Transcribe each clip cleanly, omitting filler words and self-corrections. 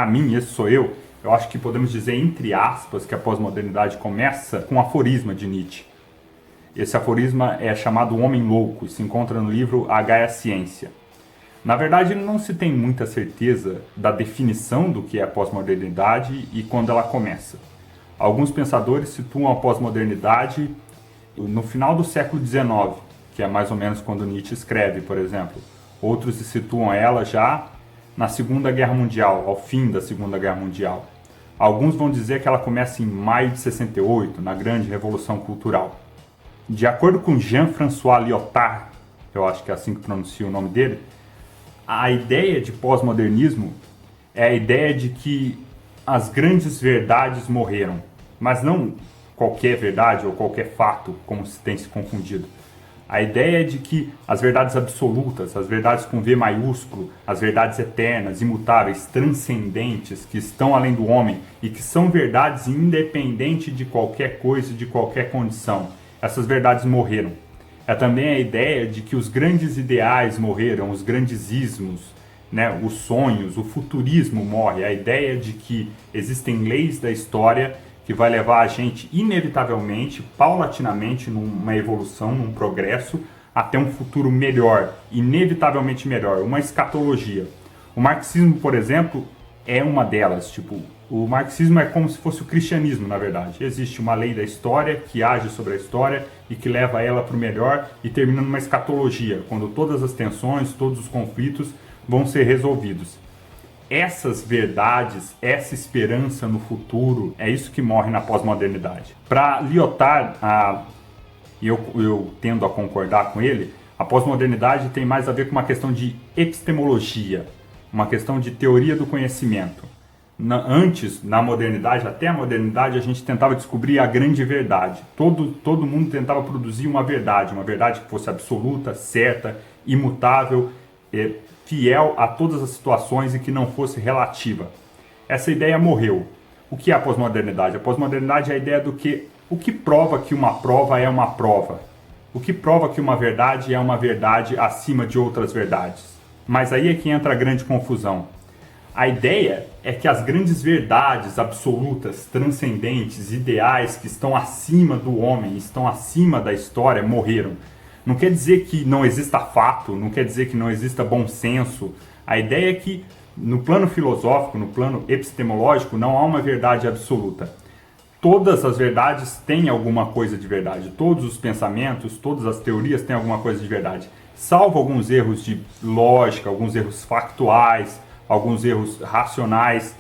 para mim, esse sou eu acho que podemos dizer, entre aspas, que a pós-modernidade começa com um aforisma de Nietzsche. Esse aforisma é chamado O Homem Louco e se encontra no livro H é a Ciência. Na verdade, não se tem muita certeza da definição do que é a pós-modernidade e quando ela começa. Alguns pensadores situam a pós-modernidade no final do século XIX, que é mais ou menos quando Nietzsche escreve, por exemplo. Outros situam ela já na Segunda Guerra Mundial, ao fim da Segunda Guerra Mundial. Alguns vão dizer que ela começa em maio de 68, na Grande Revolução Cultural. De acordo com Jean-François Lyotard, eu acho que é assim que pronuncia o nome dele, a ideia de pós-modernismo é a ideia de que as grandes verdades morreram, mas não qualquer verdade ou qualquer fato, como se tem se confundido. A ideia é de que as verdades absolutas, as verdades com V maiúsculo, as verdades eternas, imutáveis, transcendentes, que estão além do homem e que são verdades independente de qualquer coisa, de qualquer condição, essas verdades morreram. É também a ideia de que os grandes ideais morreram, os grandes ismos, né, os sonhos, o futurismo morre. A ideia de que existem leis da história que vai levar a gente inevitavelmente, paulatinamente, numa evolução, num progresso, até um futuro melhor, inevitavelmente melhor, uma escatologia. O marxismo, por exemplo, é uma delas. O marxismo é como se fosse o cristianismo, na verdade. Existe uma lei da história que age sobre a história e que leva ela para o melhor e termina numa escatologia, quando todas as tensões, todos os conflitos vão ser resolvidos. Essas verdades, essa esperança no futuro, é isso que morre na pós-modernidade. Para Lyotard, eu tendo a concordar com ele, a pós-modernidade tem mais a ver com uma questão de epistemologia, uma questão de teoria do conhecimento. Antes, na modernidade, até a modernidade, a gente tentava descobrir a grande verdade. Todo mundo tentava produzir uma verdade que fosse absoluta, certa, imutável, fiel a todas as situações e que não fosse relativa. Essa ideia morreu. O que é a pós-modernidade? A pós-modernidade é a ideia do que o que prova que uma prova é uma prova. O que prova que uma verdade é uma verdade acima de outras verdades. Mas aí é que entra a grande confusão. A ideia é que as grandes verdades absolutas, transcendentes, ideais que estão acima do homem, estão acima da história, morreram. Não quer dizer que não exista fato, não quer dizer que não exista bom senso. A ideia é que no plano filosófico, no plano epistemológico, não há uma verdade absoluta. Todas as verdades têm alguma coisa de verdade. Todos os pensamentos, todas as teorias têm alguma coisa de verdade. Salvo alguns erros de lógica, alguns erros factuais, alguns erros racionais,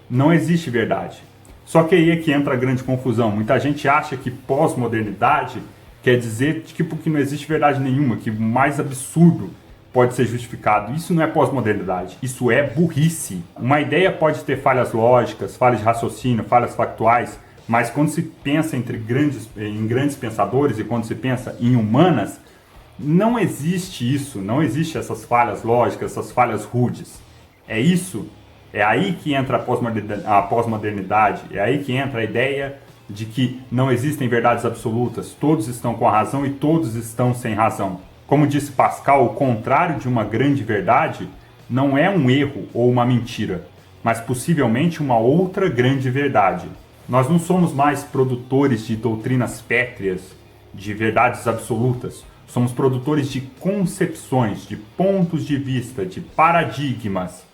não existe verdade. Só que aí é que entra a grande confusão. Muita gente acha que pós-modernidade quer dizer que porque não existe verdade nenhuma, que o mais absurdo pode ser justificado. Isso não é pós-modernidade, isso é burrice. Uma ideia pode ter falhas lógicas, falhas de raciocínio, falhas factuais, mas quando se pensa em grandes pensadores e quando se pensa em humanas, não existe isso, não existe essas falhas lógicas, essas falhas rudes. É isso, é aí que entra a pós-modernidade, é aí que entra a ideia de que não existem verdades absolutas, todos estão com a razão e todos estão sem razão. Como disse Pascal, o contrário de uma grande verdade não é um erro ou uma mentira, mas possivelmente uma outra grande verdade. Nós não somos mais produtores de doutrinas pétreas, de verdades absolutas. Somos produtores de concepções, de pontos de vista, de paradigmas.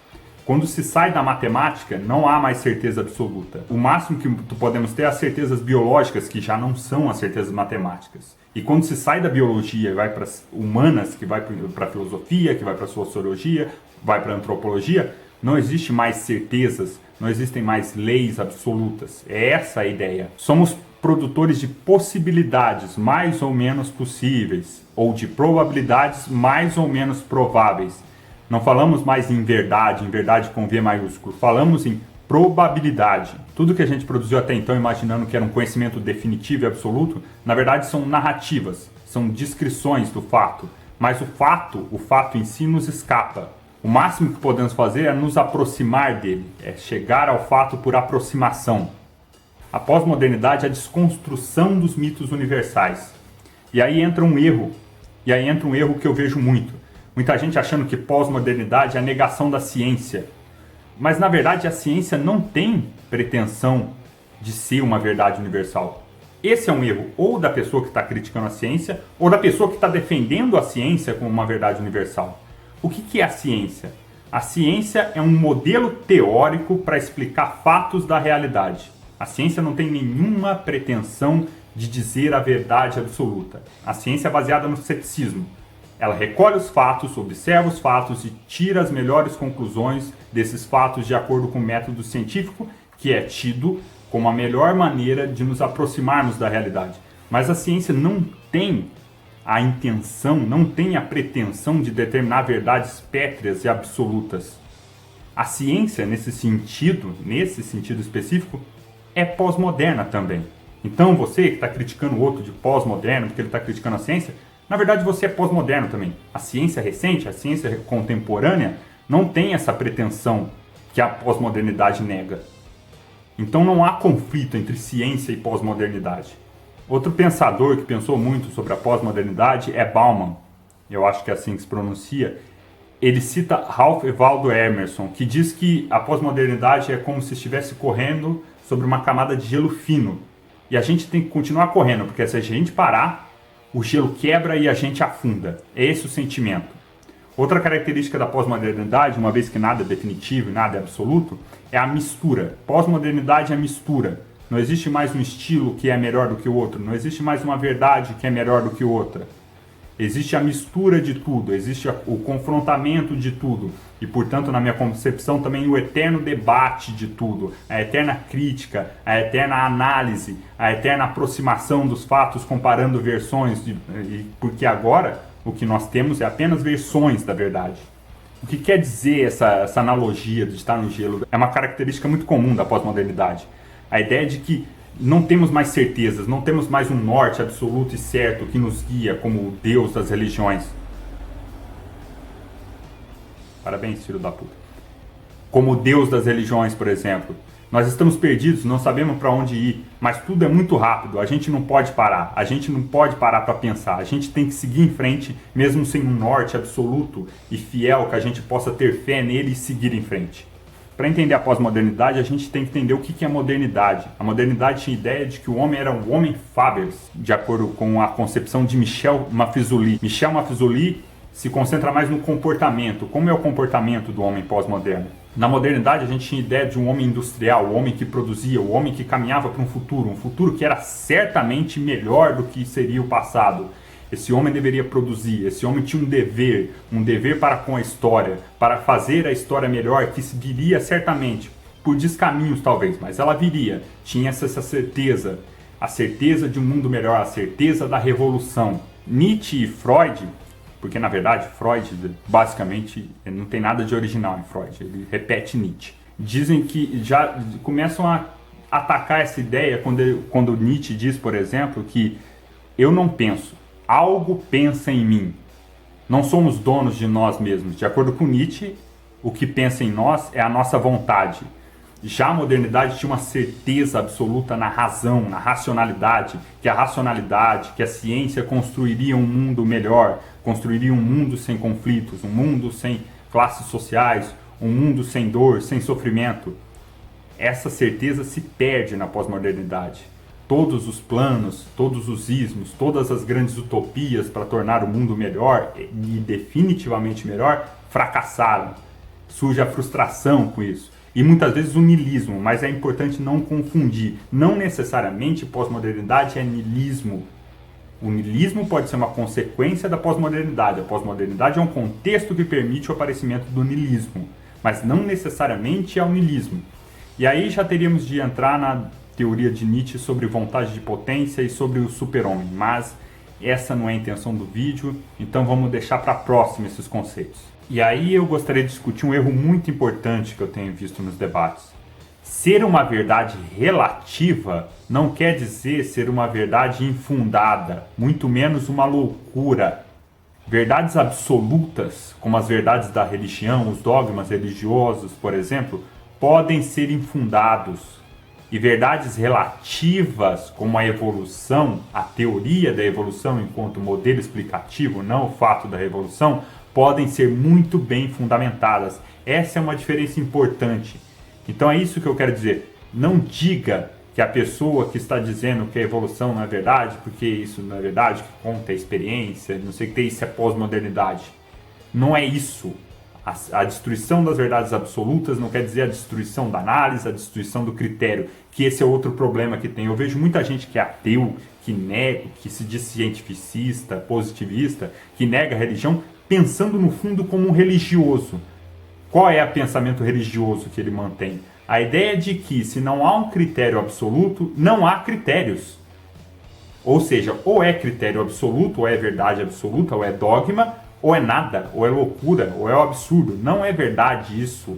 Quando se sai da matemática, não há mais certeza absoluta. O máximo que podemos ter é as certezas biológicas, que já não são as certezas matemáticas. E quando se sai da biologia e vai para as humanas, que vai para a filosofia, que vai para a sociologia, vai para a antropologia, não existe mais certezas, não existem mais leis absolutas. É essa a ideia. Somos produtores de possibilidades mais ou menos possíveis, ou de probabilidades mais ou menos prováveis. Não falamos mais em verdade com V maiúsculo, falamos em probabilidade. Tudo que a gente produziu até então, imaginando que era um conhecimento definitivo e absoluto, na verdade são narrativas, são descrições do fato. Mas o fato em si nos escapa. O máximo que podemos fazer é nos aproximar dele, é chegar ao fato por aproximação. A pós-modernidade é a desconstrução dos mitos universais. E aí entra um erro que eu vejo muito. Muita gente achando que pós-modernidade é a negação da ciência. Mas na verdade a ciência não tem pretensão de ser uma verdade universal. Esse é um erro ou da pessoa que está criticando a ciência ou da pessoa que está defendendo a ciência como uma verdade universal. O que é a ciência? A ciência é um modelo teórico para explicar fatos da realidade. A ciência não tem nenhuma pretensão de dizer a verdade absoluta. A ciência é baseada no ceticismo. Ela recolhe os fatos, observa os fatos e tira as melhores conclusões desses fatos de acordo com o método científico, que é tido como a melhor maneira de nos aproximarmos da realidade. Mas a ciência não tem a intenção, não tem a pretensão de determinar verdades pétreas e absolutas. A ciência, nesse sentido específico, é pós-moderna também. Então você que está criticando o outro de pós-moderno, porque ele está criticando a ciência, na verdade você é pós-moderno também. A ciência recente, a ciência contemporânea, não tem essa pretensão que a pós-modernidade nega. Então não há conflito entre ciência e pós-modernidade. Outro pensador que pensou muito sobre a pós-modernidade é Bauman, eu acho que é assim que se pronuncia. Ele cita Ralph Waldo Emerson, que diz que a pós-modernidade é como se estivesse correndo sobre uma camada de gelo fino. E a gente tem que continuar correndo, porque se a gente parar, o gelo quebra e a gente afunda. É esse o sentimento. Outra característica da pós-modernidade, uma vez que nada é definitivo e nada é absoluto, é a mistura. Pós-modernidade é mistura. Não existe mais um estilo que é melhor do que o outro. Não existe mais uma verdade que é melhor do que outra. Existe a mistura de tudo, existe o confrontamento de tudo. E, portanto, na minha concepção, também o eterno debate de tudo, a eterna crítica, a eterna análise, a eterna aproximação dos fatos comparando versões, porque agora o que nós temos é apenas versões da verdade. O que quer dizer essa analogia de estar no gelo? É uma característica muito comum da pós-modernidade. A ideia de que não temos mais certezas, não temos mais um norte absoluto e certo que nos guia como o Deus das religiões. Parabéns, filho da puta. Como o Deus das religiões, por exemplo. Nós estamos perdidos, não sabemos para onde ir, mas tudo é muito rápido, a gente não pode parar, para pensar, a gente tem que seguir em frente, mesmo sem um norte absoluto e fiel, que a gente possa ter fé nele e seguir em frente. Para entender a pós-modernidade, a gente tem que entender o que é a modernidade. A modernidade tinha a ideia de que o homem era um homem faber, de acordo com a concepção de Michel Maffezoli. Michel Maffezoli se concentra mais no comportamento. Como é o comportamento do homem pós-moderno? Na modernidade, a gente tinha a ideia de um homem industrial, o homem que produzia, o homem que caminhava para um futuro que era certamente melhor do que seria o passado. Esse homem deveria produzir, esse homem tinha um dever para com a história, para fazer a história melhor, que viria certamente, por descaminhos talvez, mas ela viria. Tinha essa certeza, a certeza de um mundo melhor, a certeza da revolução. Nietzsche e Freud, porque na verdade Freud basicamente não tem nada de original em Freud, ele repete Nietzsche. Dizem que já começam a atacar essa ideia quando Nietzsche diz, por exemplo, que eu não penso. Algo pensa em mim. Não somos donos de nós mesmos. De acordo com Nietzsche, o que pensa em nós é a nossa vontade. Já a modernidade tinha uma certeza absoluta na razão, na racionalidade, que a ciência construiria um mundo melhor, construiria um mundo sem conflitos, um mundo sem classes sociais, um mundo sem dor, sem sofrimento. Essa certeza se perde na pós-modernidade. Todos os planos, todos os ismos, todas as grandes utopias para tornar o mundo melhor e definitivamente melhor, fracassaram. Surge a frustração com isso. E muitas vezes o niilismo, mas é importante não confundir. Não necessariamente pós-modernidade é niilismo. O niilismo pode ser uma consequência da pós-modernidade. A pós-modernidade é um contexto que permite o aparecimento do niilismo, mas não necessariamente é o niilismo. E aí já teríamos de entrar na teoria de Nietzsche sobre vontade de potência e sobre o super-homem, mas essa não é a intenção do vídeo, então vamos deixar para a próxima esses conceitos. E aí eu gostaria de discutir um erro muito importante que eu tenho visto nos debates. Ser uma verdade relativa não quer dizer ser uma verdade infundada, muito menos uma loucura. Verdades absolutas, como as verdades da religião, os dogmas religiosos, por exemplo, podem ser infundados. E verdades relativas, como a evolução, a teoria da evolução enquanto modelo explicativo, não o fato da revolução, podem ser muito bem fundamentadas. Essa é uma diferença importante. Então é isso que eu quero dizer. Não diga que a pessoa que está dizendo que a evolução não é verdade, porque isso não é verdade, que conta a experiência, não sei o que, isso é pós-modernidade. Não é isso. A destruição das verdades absolutas não quer dizer a destruição da análise, a destruição do critério, que esse é outro problema que tem. Eu vejo muita gente que é ateu, que nega, que se diz cientificista, positivista, que nega a religião, pensando no fundo como um religioso. Qual é o pensamento religioso que ele mantém? A ideia de que se não há um critério absoluto, não há critérios. Ou seja, ou é critério absoluto, ou é verdade absoluta, ou é dogma, ou é nada, ou é loucura, ou é um absurdo. Não é verdade isso.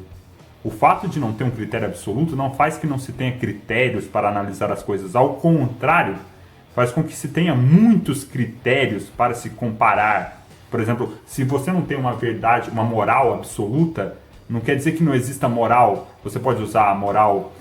O fato de não ter um critério absoluto não faz que não se tenha critérios para analisar as coisas. Ao contrário, faz com que se tenha muitos critérios para se comparar. Por exemplo, se você não tem uma verdade, uma moral absoluta, não quer dizer que não exista moral. Você pode usar a moral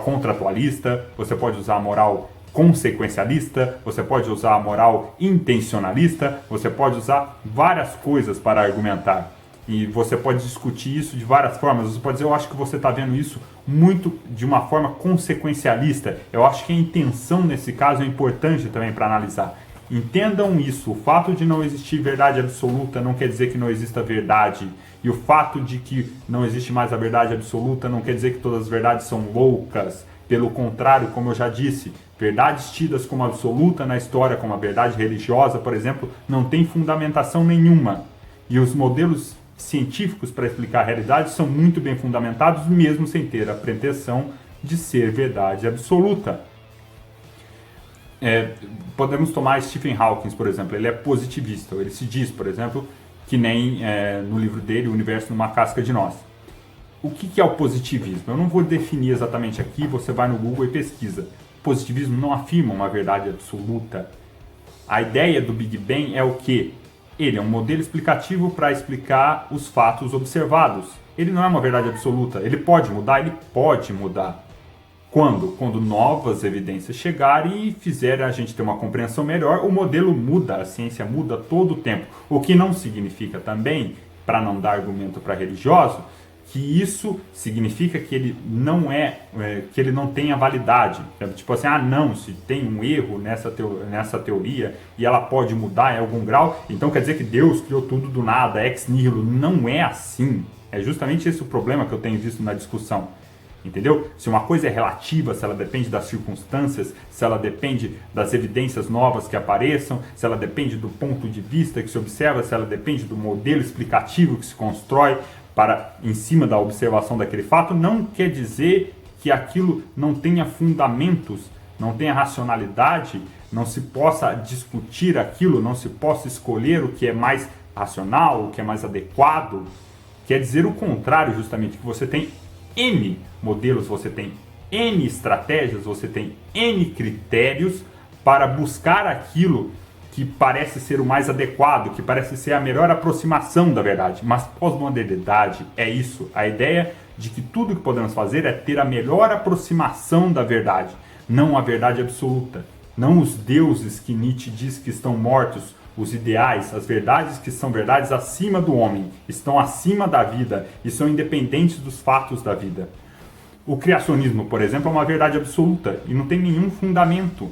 contratualista, você pode usar a moral consequencialista, você pode usar a moral intencionalista, você pode usar várias coisas para argumentar. E você pode discutir isso de várias formas. Você pode dizer, eu acho que você está vendo isso muito de uma forma consequencialista. Eu acho que a intenção nesse caso é importante também para analisar. Entendam isso. O fato de não existir verdade absoluta não quer dizer que não exista verdade. E o fato de que não existe mais a verdade absoluta não quer dizer que todas as verdades são loucas. Pelo contrário, como eu já disse, verdades tidas como absoluta na história, como a verdade religiosa, por exemplo, não tem fundamentação nenhuma. E os modelos científicos para explicar a realidade são muito bem fundamentados, mesmo sem ter a pretensão de ser verdade absoluta. Podemos tomar Stephen Hawking, por exemplo. Ele é positivista. Ele se diz, por exemplo, que nem no livro dele, O Universo numa Casca de Nós. O que é o positivismo? Eu não vou definir exatamente aqui, você vai no Google e pesquisa. O positivismo não afirma uma verdade absoluta. A ideia do Big Bang é o quê? Ele é um modelo explicativo para explicar os fatos observados. Ele não é uma verdade absoluta. Ele pode mudar? Ele pode mudar. Quando? Quando novas evidências chegarem e fizerem a gente ter uma compreensão melhor, o modelo muda, a ciência muda todo o tempo. O que não significa também, para não dar argumento para religioso, que isso significa que ele que ele não tenha validade. Tipo assim, não, se tem um erro nessa teoria e ela pode mudar em algum grau, então quer dizer que Deus criou tudo do nada, ex nihilo. Não é assim. É justamente esse o problema que eu tenho visto na discussão. Entendeu? Se uma coisa é relativa, se ela depende das circunstâncias, se ela depende das evidências novas que apareçam, se ela depende do ponto de vista que se observa, se ela depende do modelo explicativo que se constrói em cima da observação daquele fato, não quer dizer que aquilo não tenha fundamentos, não tenha racionalidade, não se possa discutir aquilo, não se possa escolher o que é mais racional, o que é mais adequado. Quer dizer o contrário, justamente, que você tem N modelos, você tem N estratégias, você tem N critérios para buscar aquilo que parece ser o mais adequado, que parece ser a melhor aproximação da verdade. Mas pós-modernidade é isso, a ideia de que tudo que podemos fazer é ter a melhor aproximação da verdade, não a verdade absoluta, não os deuses que Nietzsche diz que estão mortos, os ideais, as verdades que são verdades acima do homem, estão acima da vida e são independentes dos fatos da vida. O criacionismo, por exemplo, é uma verdade absoluta e não tem nenhum fundamento.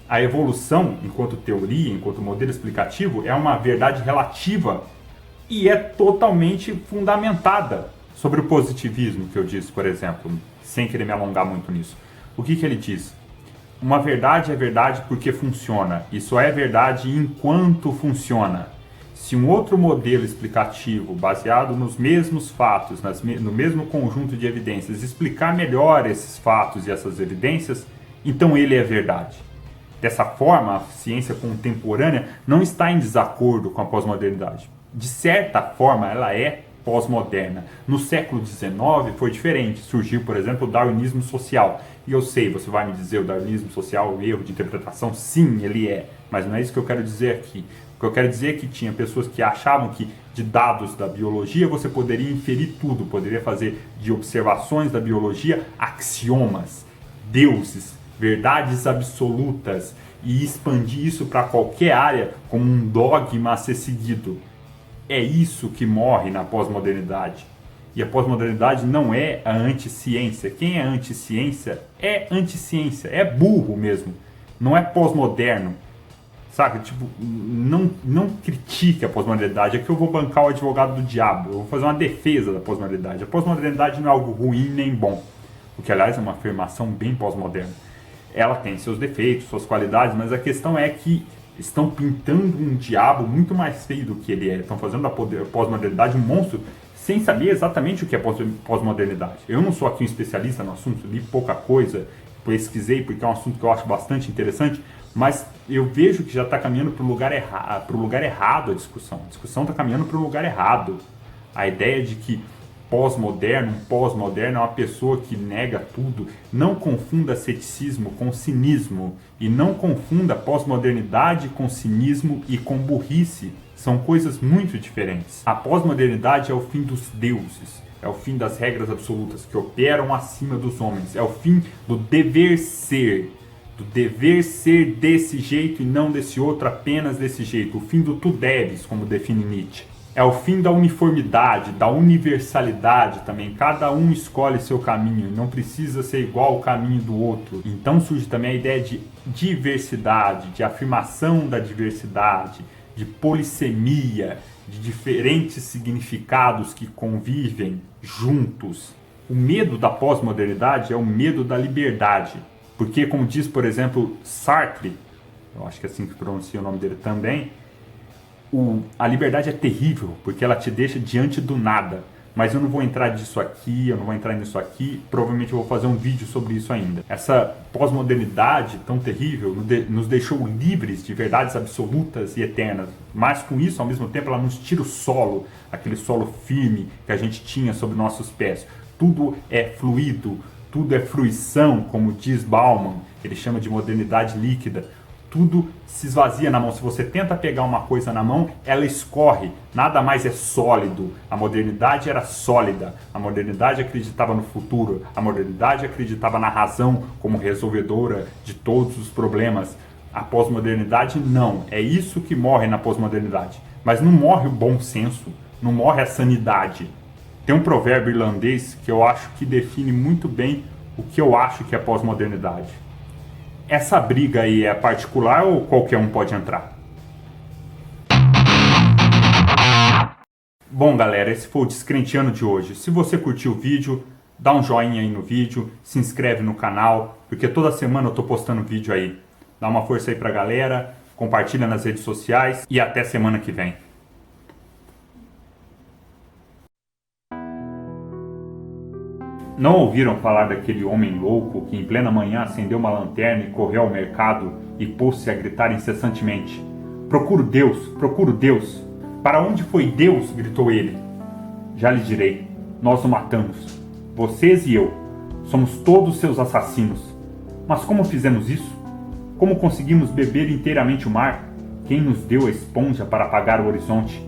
A evolução, enquanto teoria, enquanto modelo explicativo, é uma verdade relativa e é totalmente fundamentada. Sobre o positivismo que eu disse, por exemplo, sem querer me alongar muito nisso. O que ele diz? Uma verdade é verdade porque funciona, e só é verdade enquanto funciona. Se um outro modelo explicativo, baseado nos mesmos fatos, no mesmo conjunto de evidências, explicar melhor esses fatos e essas evidências, então ele é verdade. Dessa forma, a ciência contemporânea não está em desacordo com a pós-modernidade. De certa forma, ela é pós-moderna. No século XIX foi diferente. Surgiu, por exemplo, o darwinismo social. E eu sei, você vai me dizer, o darwinismo social é um erro de interpretação? Sim, ele é. Mas não é isso que eu quero dizer aqui. O que eu quero dizer é que tinha pessoas que achavam que de dados da biologia você poderia inferir tudo, poderia fazer de observações da biologia axiomas, deuses, verdades absolutas e expandir isso para qualquer área como um dogma a ser seguido. É isso que morre na pós-modernidade. E a pós-modernidade não é a anticiência. Quem é anticiência é burro mesmo. Não é pós-moderno. Saca? Tipo, não critique a pós-modernidade. É que eu vou bancar o advogado do diabo. Eu vou fazer uma defesa da pós-modernidade. A pós-modernidade não é algo ruim nem bom. O que, aliás, é uma afirmação bem pós-moderna. Ela tem seus defeitos, suas qualidades, mas a questão é que estão pintando um diabo muito mais feio do que ele é. Estão fazendo da pós-modernidade um monstro sem saber exatamente o que é pós-modernidade. Eu não sou aqui um especialista no assunto, li pouca coisa, pesquisei porque é um assunto que eu acho bastante interessante, mas eu vejo que já está caminhando para o lugar errado a discussão. A discussão está caminhando para o lugar errado. A ideia de que pós-moderno é uma pessoa que nega tudo. Não confunda ceticismo com cinismo. E não confunda pós-modernidade com cinismo e com burrice. São coisas muito diferentes. A pós-modernidade é o fim dos deuses. É o fim das regras absolutas que operam acima dos homens. É o fim do dever ser. Do dever ser desse jeito e não desse outro, apenas desse jeito. O fim do tu deves, como define Nietzsche. É o fim da uniformidade, da universalidade também. Cada um escolhe seu caminho e não precisa ser igual ao caminho do outro. Então surge também a ideia de diversidade, de afirmação da diversidade, de polissemia, de diferentes significados que convivem juntos. O medo da pós-modernidade é o medo da liberdade. Porque, como diz, por exemplo, Sartre, eu acho que é assim que pronuncia o nome dele também, a liberdade é terrível, porque ela te deixa diante do nada. Mas eu não vou entrar nisso aqui, provavelmente eu vou fazer um vídeo sobre isso ainda. Essa pós-modernidade tão terrível nos deixou livres de verdades absolutas e eternas. Mas com isso, ao mesmo tempo, ela nos tira o solo, aquele solo firme que a gente tinha sobre nossos pés. Tudo é fluido, tudo é fruição, como diz Bauman, ele chama de modernidade líquida. Tudo se esvazia na mão. Se você tenta pegar uma coisa na mão, ela escorre. Nada mais é sólido. A modernidade era sólida. A modernidade acreditava no futuro. A modernidade acreditava na razão como resolvedora de todos os problemas. A pós-modernidade não. É isso que morre na pós-modernidade. Mas não morre o bom senso. Não morre a sanidade. Tem um provérbio irlandês que eu acho que define muito bem o que eu acho que é pós-modernidade. Essa briga aí é particular ou qualquer um pode entrar? Bom, galera, esse foi o Descrenteando de hoje. Se você curtiu o vídeo, dá um joinha aí no vídeo, se inscreve no canal, porque toda semana eu tô postando vídeo aí. Dá uma força aí pra galera, compartilha nas redes sociais e até semana que vem. Não ouviram falar daquele homem louco que em plena manhã acendeu uma lanterna e correu ao mercado e pôs-se a gritar incessantemente: "Procuro Deus! Procuro Deus!" "Para onde foi Deus?" gritou ele. "Já lhe direi. Nós o matamos. Vocês e eu. Somos todos seus assassinos. Mas como fizemos isso? Como conseguimos beber inteiramente o mar? Quem nos deu a esponja para apagar o horizonte?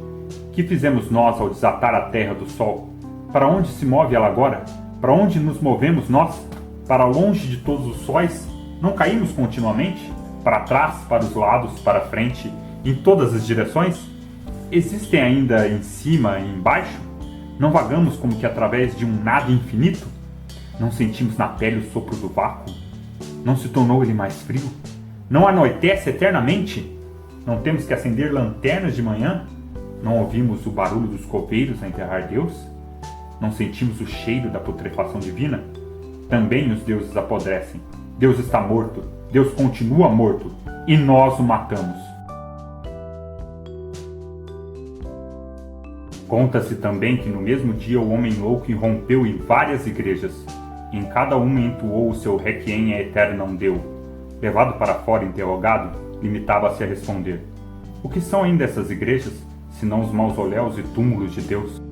Que fizemos nós ao desatar a terra do sol? Para onde se move ela agora? Para onde nos movemos nós? Para longe de todos os sóis? Não caímos continuamente? Para trás, para os lados, para frente, em todas as direções? Existem ainda em cima e embaixo? Não vagamos como que através de um nada infinito? Não sentimos na pele o sopro do vácuo? Não se tornou ele mais frio? Não anoitece eternamente? Não temos que acender lanternas de manhã? Não ouvimos o barulho dos coveiros a enterrar Deus? Não sentimos o cheiro da putrefação divina? Também os deuses apodrecem. Deus está morto. Deus continua morto. E nós o matamos. Conta-se também que no mesmo dia o homem louco irrompeu em várias igrejas. Em cada uma entoou o seu requiem aeternam Deu. Levado para fora interrogado, limitava-se a responder: o que são ainda essas igrejas, senão os mausoléus e túmulos de Deus?